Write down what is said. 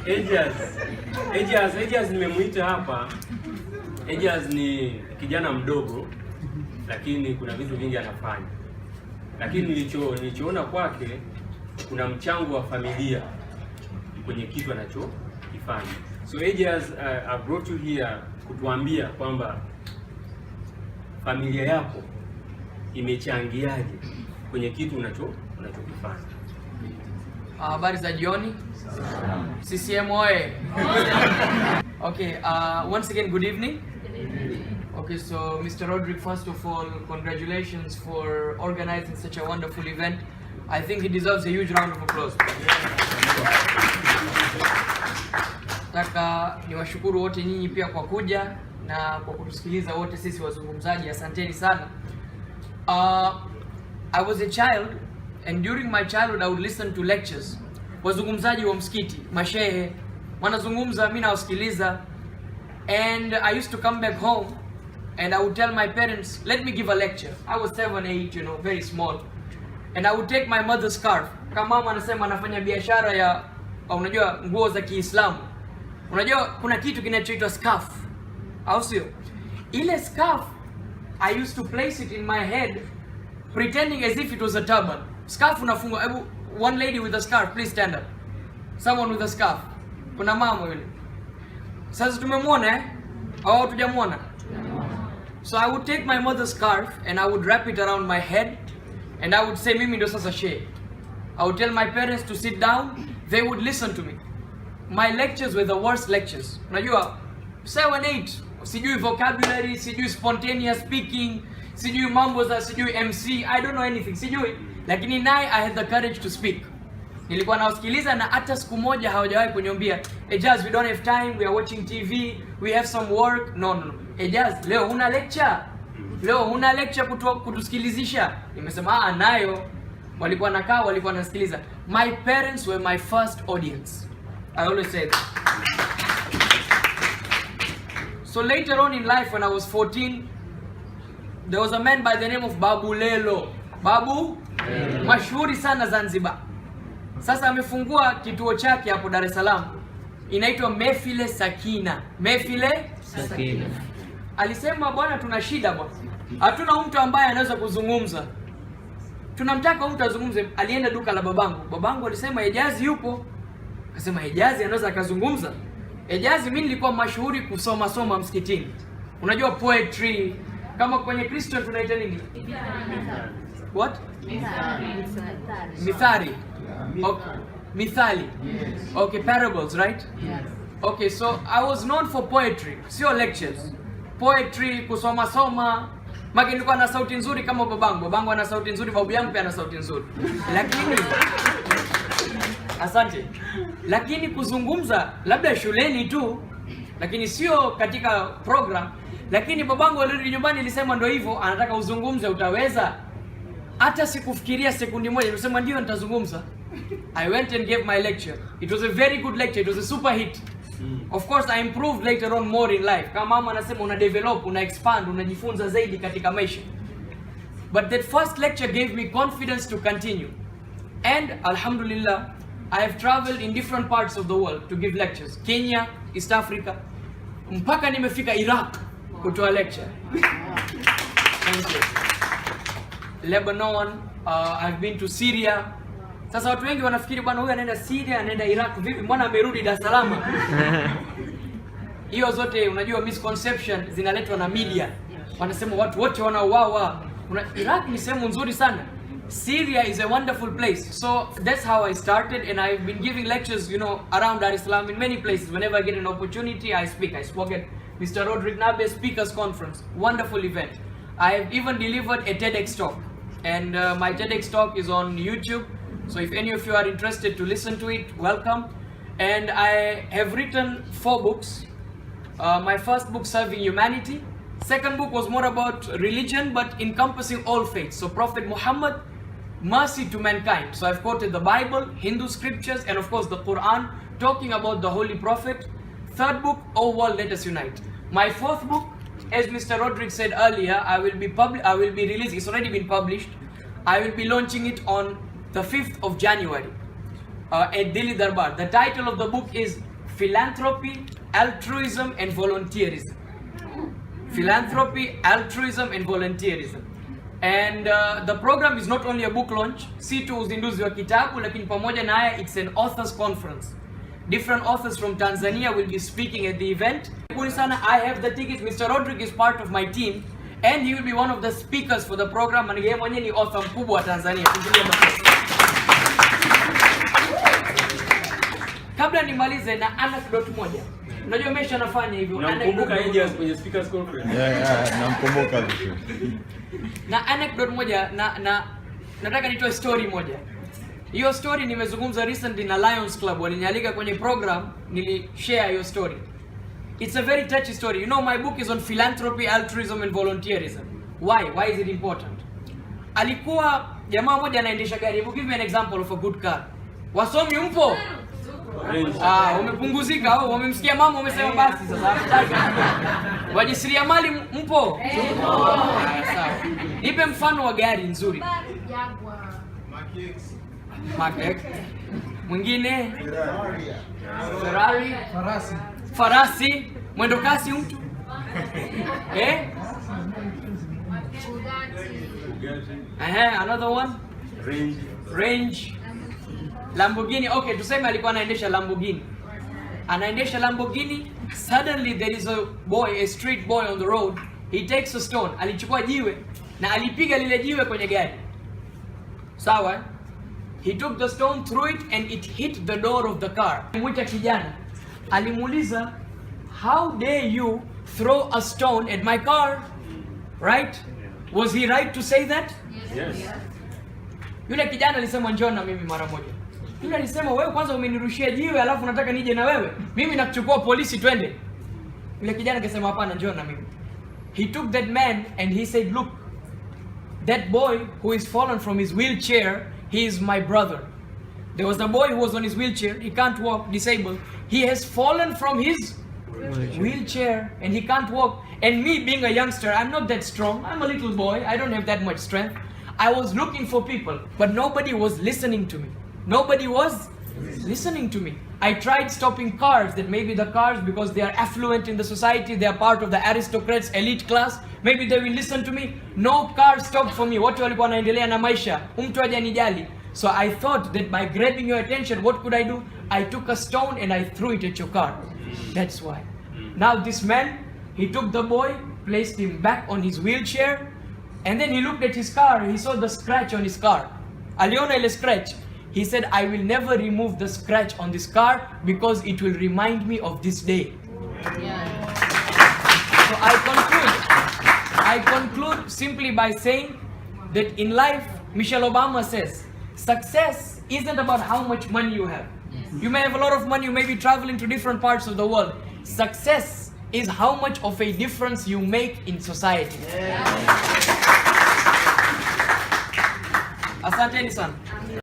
Ejaz nimemuita hapa. Ejaz ni kijana mdogo, lakini kuna vitu vingi anafanya. Lakini nilichoona kwake kuna mchango wa familia kwenye kitu anachokifanya. So Ejaz, I brought you here kutuambia kwamba familia yako imechangiaje kwenye kitu unachokifanya. Habari za jioni. CCM oye. Okay, once again good evening. Okay, so Mr. Roderick, first of all, congratulations for organizing such a wonderful event. I think he deserves a huge round of applause. Nataka niwashukuru wote nyinyi pia kwa kuja na kwa kutusikiliza wote sisi wazungumzaji. Asanteni sana. I was a child, and during my childhood I would listen to lectures. Wazungumzaji wa msikiti, mashehe wanazungumza, mimi nawasikiliza, and I used to come back home and I would tell my parents, let me give a lecture. I was 7, 8, you know, very small. And I would take my mother's scarf. Kama mama anasema anafanya biashara ya unajua nguo za Kiislamu. Unajua kuna kitu kinachoitwa scarf, au sio? Ile scarf I used to place it in my head pretending as if it was a turban. Scarf unafungwa. Hebu one lady with a scarf, please stand up. Someone with a scarf. Kuna mama yule. Sasa tumemwona au tujamuona? So I would take my mother's scarf and I would wrap it around my head and I would say mimi ndo sasa shehe. I would tell my parents to sit down, they would listen to me. My lectures were the worst lectures. Unajua 7, 8, sijui vocabulary, sijui spontaneous speaking, sijui mambo za sijui MC, I don't know anything, sijui. Lakini naye I had the courage to speak. Nilikuwa nawasikiliza na hata siku moja hawajawahi kuniambia, Ejaz, we don't have time, we are watching TV, we have some work. No. Ejaz, leo huna lecture? Leo huna lecture kutusikilizisha? Nimesema nayo. Walikuwa nakaa, walikuwa nasikiliza. My parents were my first audience. I always say that. So later on in life, when I was 14, there was a man by the name of Bhalloo. Babu mashuhuri sana Zanzibar. Sasa amefungua kituo chake hapo Dar es Salaam. Inaitwa Mefile Sakina. Mefile Sakina. Alisema bwana, tuna shida bwana. Hatuna mtu ambaye anaweza kuzungumza. Tunamtaka mtu azungumze. Alienda duka la babangu. Babangu alisema Ejaz yupo. Akasema Ejaz anaweza akazungumza. Ejaz, mimi nilikuwa mashuhuri kusoma msikitini. Unajua poetry, kama kwenye Kristo tunaita nini? What? Mithali. Okay. Mithali. Okay, parables, right? Yes. Okay, so I was known for poetry, sio lectures. Poetry, kusoma. Maki nilikuwa na sauti nzuri kama babangu. Babangu ana sauti nzuri, babu yangu pia ana sauti nzuri. Lakini asante. Lakini kuzungumza labda shuleni tu, lakini sio katika program. Lakini babangu alirudi nyumbani alisema ndio hivyo, anataka uzungumze, utaweza? Hata sikufikiria sekundi moja, nilisema ndio nitazungumza. I went and gave my lecture. It was a very good lecture. It was a super hit. Of course I improved later on more in life. Kama mama anasema una develop, una expand, unajifunza zaidi katika maisha. But that first lecture gave me confidence to continue. And alhamdulillah, I have traveled in different parts of the world to give lectures. Kenya, East Africa, mpaka nimefika Iraq kutoa lecture. Thank you. Lebanon, I've been to Syria. Sasa watu wengi wanafikiri bwana huyu anaenda Syria, anaenda Iraq, vipi mbona amerudi Dar es Salaam? Hiyo zote unajua misconception zinaletwa na media. Wanasema watu wote wanauawa. Iraq ni sehemu nzuri sana. Syria is a wonderful place. So that's how I started, and I've been giving lectures, you know, around Dar es Salaam in many places. Whenever I get an opportunity, I speak. I spoke at Mr. Roderick Nabe Speakers Conference. Wonderful event. I have even delivered a TEDx talk, and my TEDx talk is on YouTube. So if any of you are interested to listen to it, welcome. And I have written 4 books. My first book, Serving Humanity. Second book was more about religion, but encompassing all faiths. So Prophet Muhammad, mercy to mankind. So I've quoted the Bible, Hindu scriptures, and of course the Quran, talking about the Holy Prophet. Third book, Oh World, Let Us Unite. My fourth book, as Mr. Roderick said earlier, I will be releasing. It's already been published. I will be launching it on the 5th of January at Delhi Darbar. The title of the book is philanthropy, altruism, and volunteerism. Philanthropy, altruism, and volunteerism. And the program is not only a book launch, si tu uzinduzi wa kitabu, lakini pamoja na haya, it's an authors conference. Different authors from Tanzania will be speaking at the event. I have the tickets. Mr. Rodrick is part of my team, and he will be one of the speakers for the program. And yeye mwenyewe ni author mkubwa wa Tanzania. Kabla nimalize na anecdote moja. Unajua Mesha anafanya hivyo. Unamkumbuka Ejaz kwenye speakers conference? Yeah, namkumbuka vizuri. Na anecdote moja nataka nitoe story moja. Hiyo story nimezungumza recently na Lions Club, walinialika kwenye program, nilishare hiyo story. It's a very touchy story. You know, my book is on philanthropy, altruism, and volunteerism. Why is it important? Alikuwa jamaa moja anaendesha gari. Hebu give me an example of a good car. Wasomi mpo? Wamepunguzika au wamemsikia mama wamesema basi sasa. Wajasiriamali mpo? Sawa. Nipe mfano wa gari nzuri. Mark. Mwingine? Ferrari. Farasi. Mwendo kasi mtu? Another one? Range. Lamborghini. Okay, tuseme alikuwa anaendesha Lamborghini. Suddenly there is a street boy on the road. He takes a stone. Alichukua jiwe na alipiga lile jiwe kwenye gari. Sawa? He took the stone, threw it, and it hit the door of the car. Mwita kijana. Alimuuliza, how dare you throw a stone at my car? Right? Was he right to say that? Yes. Yule kijana alisema njoo na mimi mara moja. Yule alisema wewe kwanza umenirushia jiwe alafu nataka nije na wewe. Mimi nakuchukua polisi twende. Yule kijana akasema hapana, njoo na mimi. He took that man and he said, look, that boy who is fallen from his wheelchair, he is my brother. There was a boy who was on his wheelchair, he can't walk, disabled. He has fallen from his wheelchair and he can't walk. And me being a youngster, I'm not that strong. I'm a little boy, I don't have that much strength. I was looking for people, but nobody was listening to me. Nobody was listening to me. I tried stopping cars, that maybe the cars, because they are affluent in the society, they are part of the aristocrats, elite class, maybe they will listen to me. No car stopped for me. Watu walikuwa wanaendelea na maisha. Mtu hajanijali. So I thought that by grabbing your attention, what could I do? I took a stone and I threw it at your car. That's why. Now this man, he took the boy, placed him back on his wheelchair, and then he looked at his car. He saw the scratch on his car. Aliona ile scratch. He said, I will never remove the scratch on this car because it will remind me of this day. Yeah. So I conclude simply by saying that in life, Michelle Obama says, success isn't about how much money you have. You may have a lot of money, you may be traveling to different parts of the world. Success is how much of a difference you make in society. Yeah. Asanteni sana.